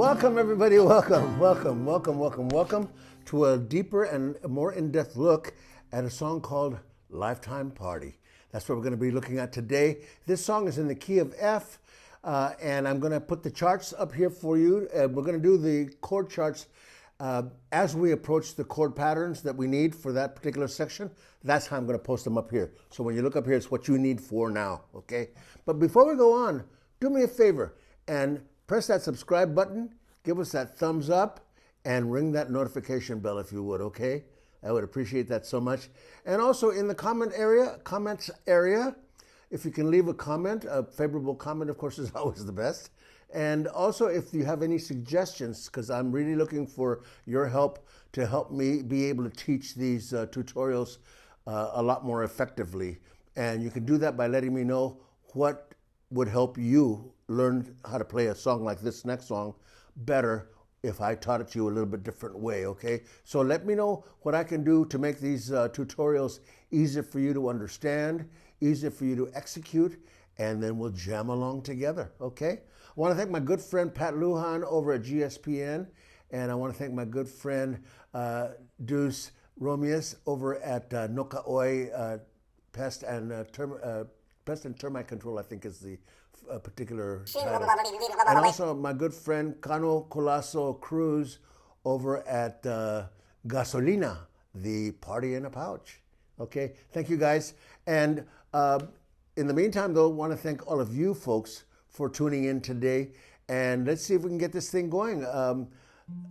Welcome, everybody. Welcome to a deeper and more in-depth look at a song called Lifetime Party. That's what we're going to be looking at today. This song is in the key of F, and I'm going to put the charts up here for you. We're going to do the chord charts as we approach the chord patterns that we need for that particular section. That's how I'm going to post them up here. So when you look up here, it's what you need for now, okay? But before we go on, do me a favor and press that subscribe button, give us that thumbs up, and ring that notification bell if you would, okay? I would appreciate that so much. And also in the comments area, if you can leave a comment, a favorable comment, of course, is always the best. And also if you have any suggestions, because I'm really looking for your help to help me be able to teach these tutorials a lot more effectively. And you can do that by letting me know what would help you learn how to play a song like this next song better if I taught it to you a little bit different way, okay? So let me know what I can do to make these tutorials easier for you to understand, easier for you to execute, and then we'll jam along together, okay? I want to thank my good friend Pat Lujan over at GSPN, and I want to thank my good friend Deuce Romius over at Nokaoi Pest and Termite Control, I think is the particular title. And also my good friend Cano Colasso Cruz over at Gasolina, the party in a pouch. Okay, thank you guys. And in the meantime, though, I want to thank all of you folks for tuning in today. And let's see if we can get this thing going.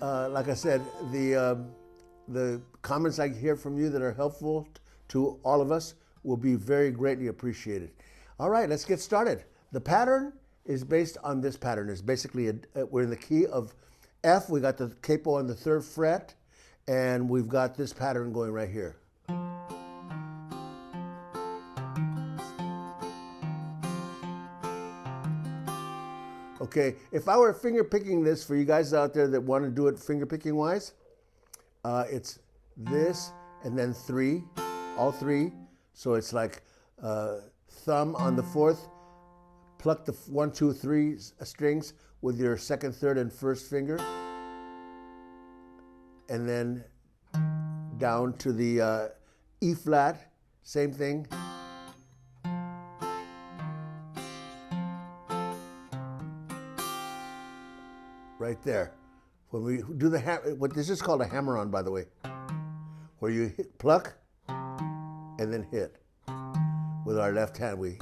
Like I said, the comments I hear from you that are helpful to all of us will be very greatly appreciated. All right, let's get started. The pattern is based on this pattern. It's basically, we're in the key of F. We got the capo on the 3rd fret, and we've got this pattern going right here. Okay, if I were finger picking this for you guys out there that want to do it finger picking wise, it's this and then 3, all 3. So it's like thumb on the 4th, pluck the 1, 2, 3 strings with your 2nd, 3rd, and 1st finger, and then down to the E flat, same thing. Right there. When we do the what this is called a hammer-on, by the way, where you pluck and then hit with our left hand. We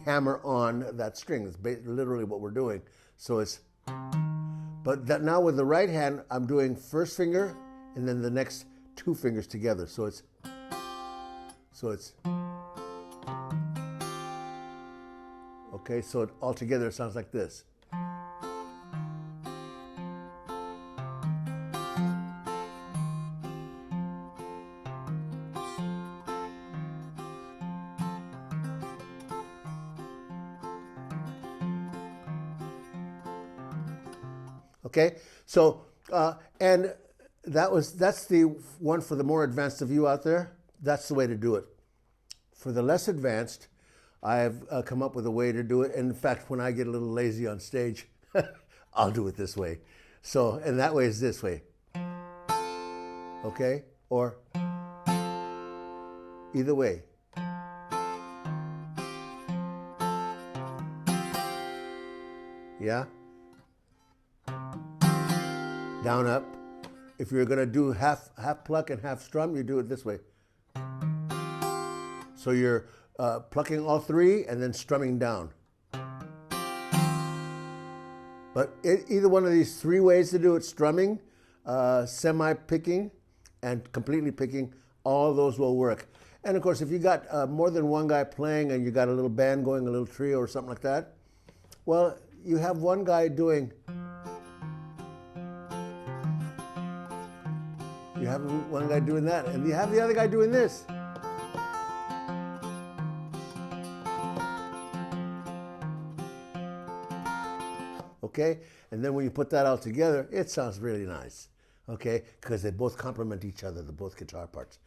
hammer on that string. It's literally what we're doing. So it's, but that now with the right hand, I'm doing 1st finger and then the next 2 fingers together. So it's, okay, so all together it sounds like this. Okay, so and that's the one for the more advanced of you out there. That's the way to do it. For the less advanced, I've come up with a way to do it. And in fact, when I get a little lazy on stage, I'll do it this way. So, and that way is this way. Okay, or either way. Yeah. Down, up. If you're going to do half pluck and half strum, you do it this way. So you're plucking all 3 and then strumming down. But either one of these 3 ways to do it, strumming, semi-picking, and completely picking, all those will work. And of course, if you got more than one guy playing and you got a little band going, a little trio or something like that, well, you have one guy doing... You have one guy doing that, and you have the other guy doing this. Okay? And then when you put that all together, it sounds really nice. Okay? Because they both complement each other, the both guitar parts.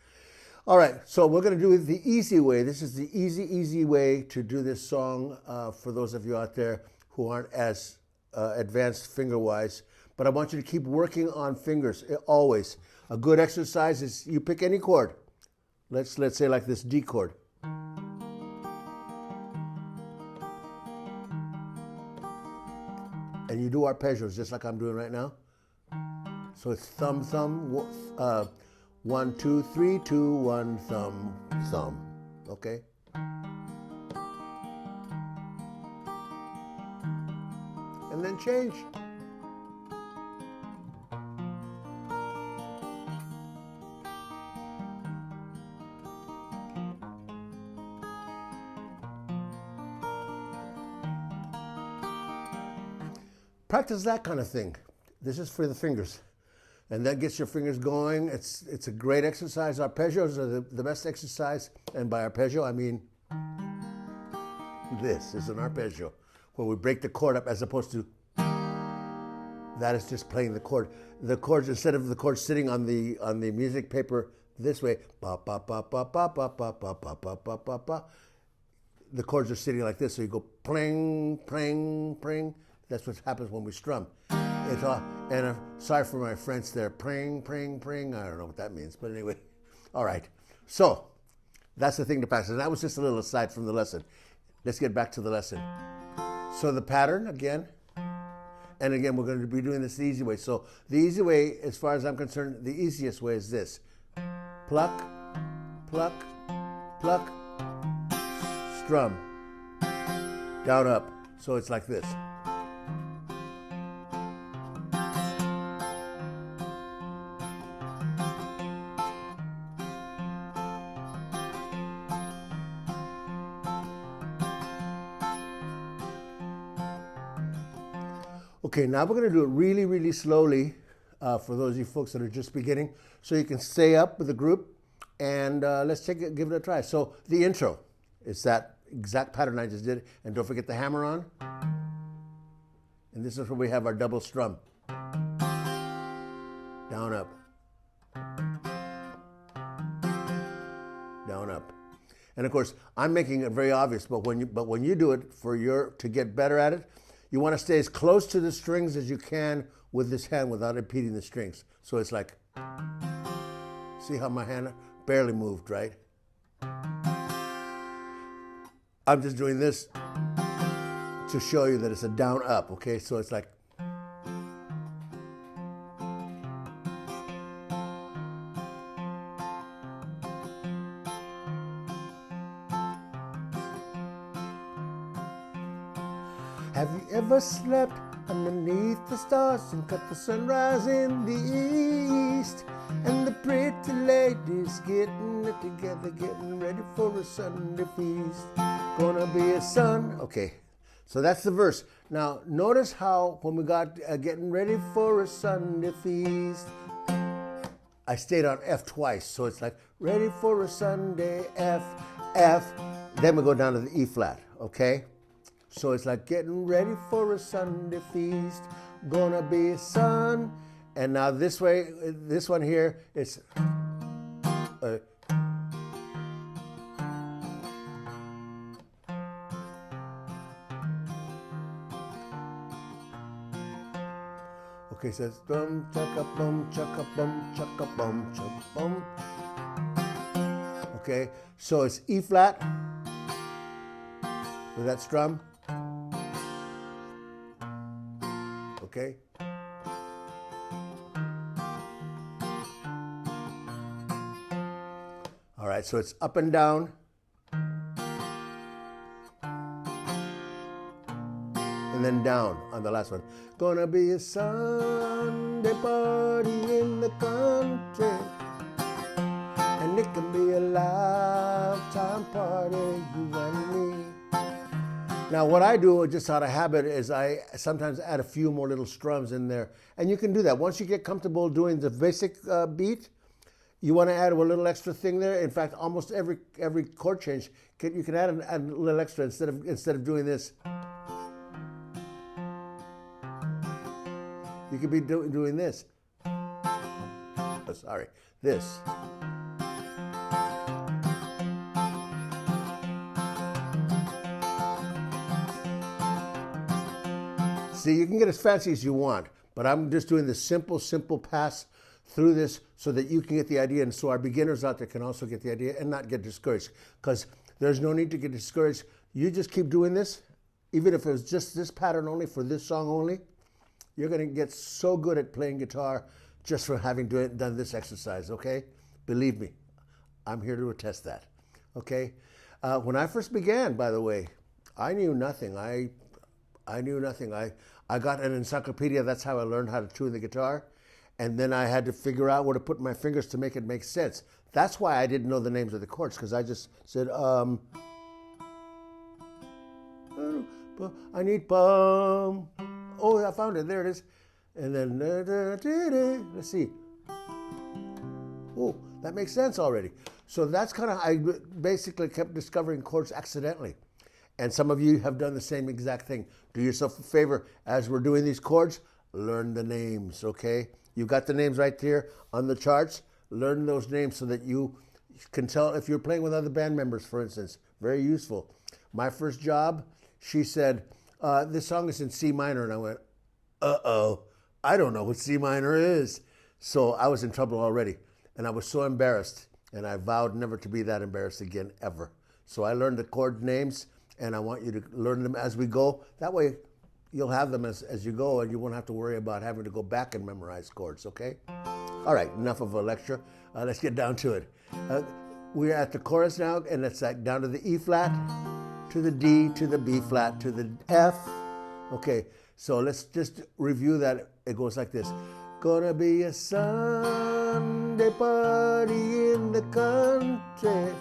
All right, so we're going to do it the easy way. This is the easy way to do this song for those of you out there who aren't as advanced finger-wise. but I want you to keep working on fingers always. A good exercise is you pick any chord. Let's say like this D chord. And you do arpeggios just like I'm doing right now. So it's thumb, thumb, 1, 2, 3, 2, 1, thumb, thumb. Okay? And then change. Practice that kind of thing. This is for the fingers. And that gets your fingers going. It's a great exercise. Arpeggios are the best exercise. And by arpeggio, I mean this is an arpeggio, where we break the chord up as opposed to that is just playing the chord. The chords, instead of the chords sitting on the music paper this way, ba ba ba ba ba ba ba ba ba ba ba ba ba. The chords are sitting like this, so you go pling, pling, pling. That's what happens when we strum. It's all, and I'm sorry for my French there. Pring, pring, pring. I don't know what that means, but anyway. All right. So that's the thing to practice. And that was just a little aside from the lesson. Let's get back to the lesson. So the pattern again, and again we're going to be doing this the easy way. So the easy way, as far as I'm concerned, the easiest way is this: pluck, pluck, pluck, strum, down, up. So it's like this. Okay, now we're going to do it really, really slowly for those of you folks that are just beginning, so you can stay up with the group, and let's give it a try. So the intro is that exact pattern I just did, and don't forget the hammer on. And this is where we have our double strum. Down, up. Down, up. And of course, I'm making it very obvious, but when you do it to get better at it, you want to stay as close to the strings as you can with this hand without impeding the strings. So it's like, see how my hand barely moved, right? I'm just doing this to show you that it's a down, up, okay? So it's like, have you ever slept underneath the stars and cut the sunrise in the east? And the pretty ladies getting it together, getting ready for a Sunday feast. Gonna be a sun. Okay, so that's the verse. Now, notice how when we got getting ready for a Sunday feast, I stayed on F twice. So it's like ready for a Sunday, F, F. Then we go down to the E flat, okay? So it's like getting ready for a Sunday feast, gonna be a sun. And now this way, this one here, it's okay, so it's bum chaka bum chaka bum chaka bum chaka bum. Okay, so it's E flat with that strum. Okay. All right, so it's up and down. And then down on the last one. Gonna be a Sunday party in the country. And it can be a lifetime party, you and me. Now, what I do just out of habit is I sometimes add a few more little strums in there. And you can do that. Once you get comfortable doing the basic beat, you want to add a little extra thing there. In fact, almost every chord change, you can add a little extra instead of doing this. You could be doing this. Oh, sorry, this. See, you can get as fancy as you want, But I'm just doing the simple pass through this so that you can get the idea, and so our beginners out there can also get the idea and not get discouraged, because there's no need to get discouraged. You just keep doing this, even if it was just this pattern only for this song only. You're going to get so good at playing guitar just for having done this exercise, okay? Believe me, I'm here to attest that, okay? When I first began, by the way, I knew nothing. I knew nothing. I got an encyclopedia. That's how I learned how to tune the guitar. And then I had to figure out where to put my fingers to make it make sense. That's why I didn't know the names of the chords, because I just said, I need bum. Oh, I found it. There it is. And then, let's see. Oh, that makes sense already. So that's kind of, I basically kept discovering chords accidentally. And some of you have done the same exact thing. Do yourself a favor. As we're doing these chords, learn the names, okay? You got the names right there on the charts. Learn those names so that you can tell if you're playing with other band members, for instance. Very useful. My first job, she said, this song is in C minor. And I went, uh-oh, I don't know what C minor is. So I was in trouble already. And I was so embarrassed. And I vowed never to be that embarrassed again, ever. So I learned the chord names, and I want you to learn them as we go. That way, you'll have them as you go, and you won't have to worry about having to go back and memorize chords, okay? All right, enough of a lecture. Let's get down to it. We're at the chorus now, and it's like down to the E flat, to the D, to the B flat, to the F. Okay, so let's just review that. It goes like this. Gonna be a Sunday party in the country.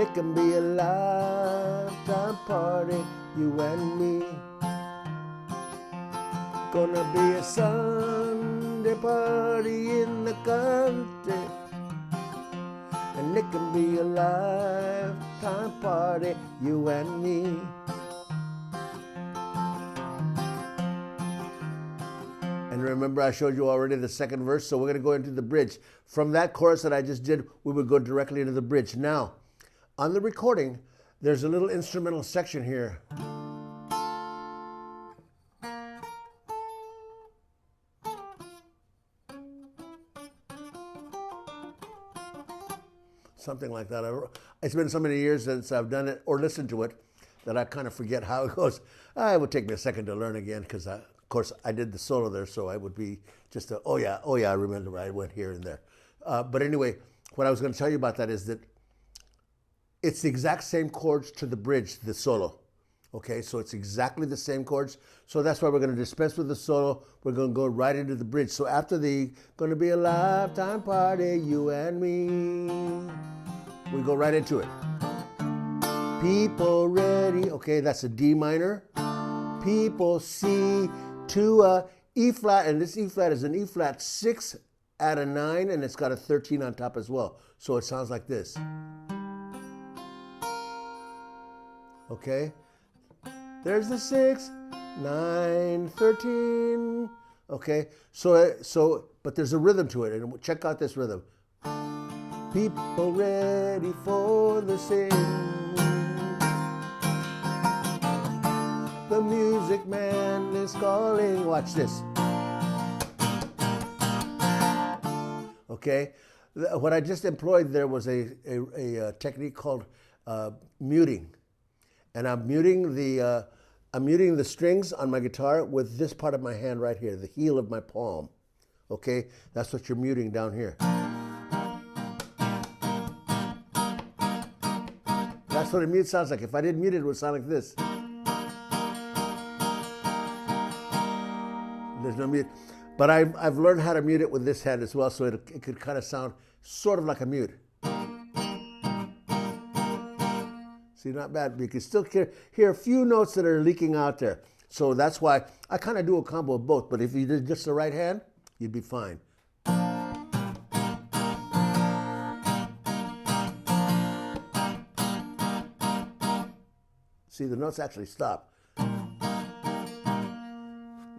It can be a lifetime party, you and me. Gonna be a Sunday party in the country. And it can be a lifetime party, you and me. And remember, I showed you already the second verse, so we're going to go into the bridge. From that chorus that I just did, we would go directly into the bridge. Now, on the recording, there's a little instrumental section here. Something like that. It's been so many years since I've done it or listened to it that I kind of forget how it goes. It would take me a second to learn again, because of course I did the solo there, so I would be just oh yeah, I remember I went here and there. But anyway, what I was going to tell you about that is that it's the exact same chords to the bridge, the solo. Okay, so it's exactly the same chords. So that's why we're going to dispense with the solo. We're going to go right into the bridge. So after the gonna be a lifetime party, you and me, we go right into it. People ready. Okay, that's a D minor. People C to a E flat, and this E flat is an E flat 6 at a 9, and it's got a 13 on top as well. So it sounds like this. Okay, there's the 6, 9, 13. Okay, so but there's a rhythm to it, and check out this rhythm. People ready for the sing. The music man is calling. Watch this. Okay, what I just employed there was a technique called muting. And I'm muting the strings on my guitar with this part of my hand right here, the heel of my palm. Okay, that's what you're muting down here. That's what a mute sounds like. If I didn't mute it, it would sound like this. There's no mute, but I've learned how to mute it with this hand as well, so it could kind of sound sort of like a mute. See, not bad, but you can still hear a few notes that are leaking out there. So that's why I kind of do a combo of both. But if you did just the right hand, you'd be fine. See, the notes actually stop.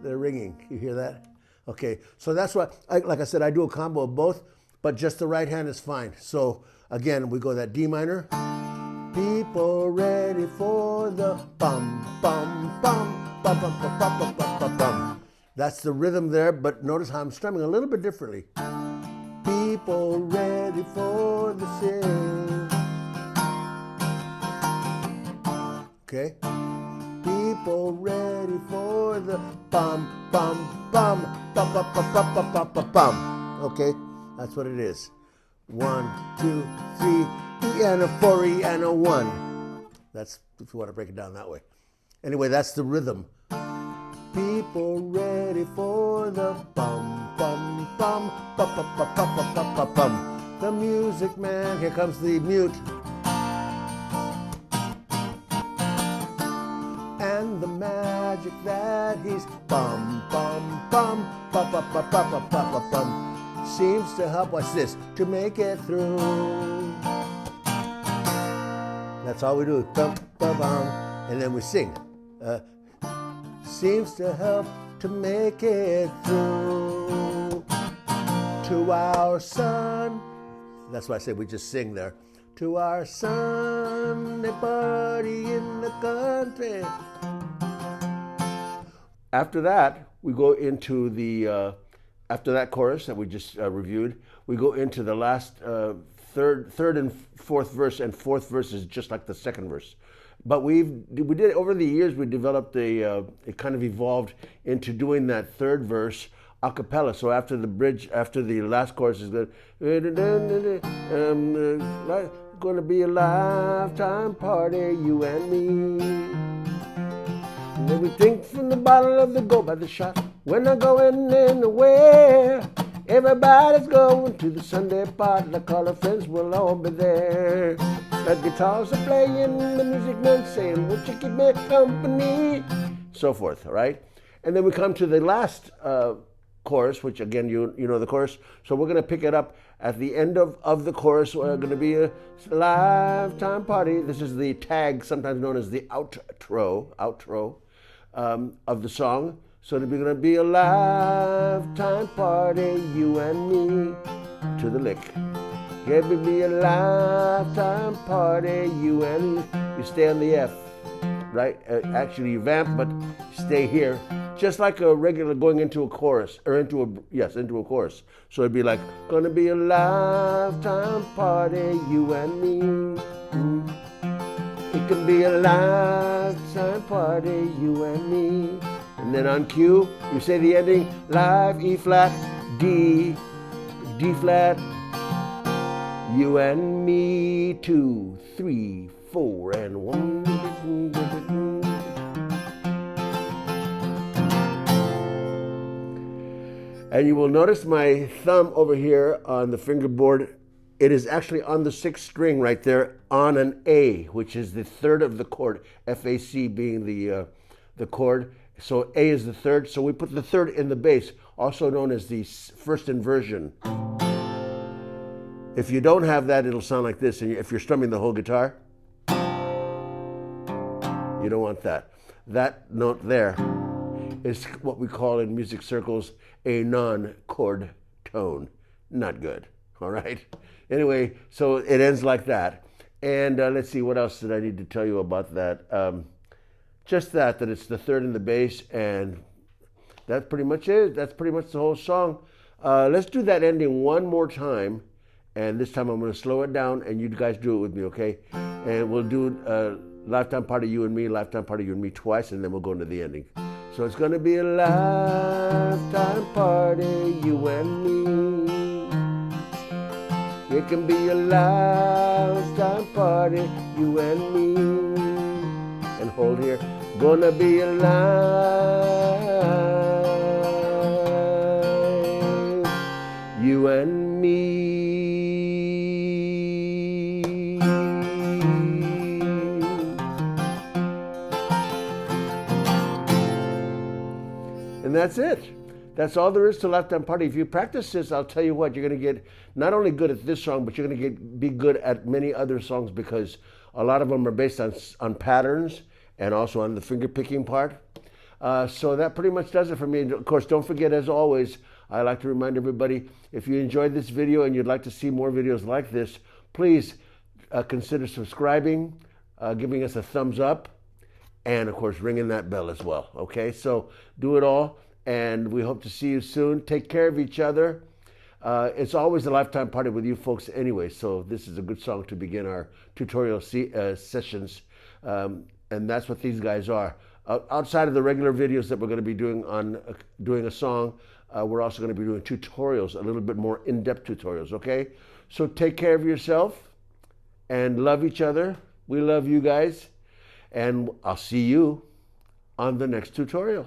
They're ringing. You hear that? Okay, so that's why, like I said, I do a combo of both, but just the right hand is fine. So again, we go that D minor. People ready for the bum, bum, bum, bum, bum, bum, bum, bum, bum, bum. That's the rhythm there, but notice how I'm strumming a little bit differently. People ready for the sing. Okay? People ready for the bum, bum, bum, bum, bum, bum, bum, bum, bum, bum, bum. Okay? That's what it is. 1, 2, 3, E and a 4, E and a 1. That's if you want to break it down that way. Anyway, that's the rhythm. People ready for the bum, bum, bum, bum, bum, bum, bum, bum, bum, bum, bum. The music man, here comes the mute. And the magic that he's bum, bum, bum, bum, bum, bum, bum, bum, bum, bum, bum, seems to help, watch this, to make it through. That's all we do, bum, bum, bum, and then we sing. Seems to help to make it through to our son. That's why I said we just sing there. To our Sunday party in the country. After that, we go into the, after that chorus that we just reviewed, we go into the last third and fourth verse, and fourth verse is just like the second verse. But we did over the years, we developed it kind of evolved into doing that third verse a cappella. So after the bridge, after the last chorus is going to be a lifetime party, you and me. And then we drink from the bottle of the go by the shot. We're not going anywhere. Everybody's going to the Sunday party, like all our friends will all be there. The guitars are playing, the music man saying, won't you keep me company? So forth, all right? And then we come to the last chorus, which again, you know the chorus. So we're gonna pick it up at the end of the chorus. We're gonna be a lifetime party. This is the tag, sometimes known as the outro of the song. So it'll be gonna be a lifetime party, you and me, to the lick. It will be a lifetime party, you and me. You stay on the F, right? Actually, you vamp, but stay here. Just like a regular going into a chorus, or into a chorus. So it'd be like, gonna be a lifetime party, you and me. It can be a lifetime party, you and me. And then on cue, you say the ending, live, E flat, D, D flat, you and me, 2, 3, 4, and 1. And you will notice my thumb over here on the fingerboard. It is actually on the 6th string right there on an A, which is the third of the chord, F-A-C being the chord. So A is the third, so we put the third in the bass, also known as the first inversion. If you don't have that, it'll sound like this. And if you're strumming the whole guitar, you don't want that. That note there is what we call in music circles a non-chord tone. Not good, all right? Anyway, so it ends like that. And let's see, what else did I need to tell you about that? Just that it's the third in the bass, and that's pretty much it. That's pretty much the whole song. Let's do that ending one more time, and this time I'm going to slow it down, and you guys do it with me, okay? And we'll do Lifetime Party, You and Me, Lifetime Party, You and Me twice, and then we'll go into the ending. So it's going to be a lifetime party, you and me. It can be a lifetime party, you and me. And hold here, gonna be a life, you and me. And that's it. That's all there is to Lifetime Party. If you practice this, I'll tell you what, you're going to get not only good at this song, but you're going to be good at many other songs, because a lot of them are based on patterns and also on the finger picking part. So that pretty much does it for me. And of course, don't forget, as always, I like to remind everybody, if you enjoyed this video and you'd like to see more videos like this, please consider subscribing, giving us a thumbs up, and of course, ringing that bell as well. Okay, so do it all. and we hope to see you soon. Take care of each other. It's always a lifetime party with you folks anyway, so this is a good song to begin our tutorial sessions, and that's what these guys are. Outside of the regular videos that we're going to be doing on doing a song, we're also going to be doing tutorials, a little bit more in-depth tutorials, okay? So take care of yourself and love each other. We love you guys, and I'll see you on the next tutorial.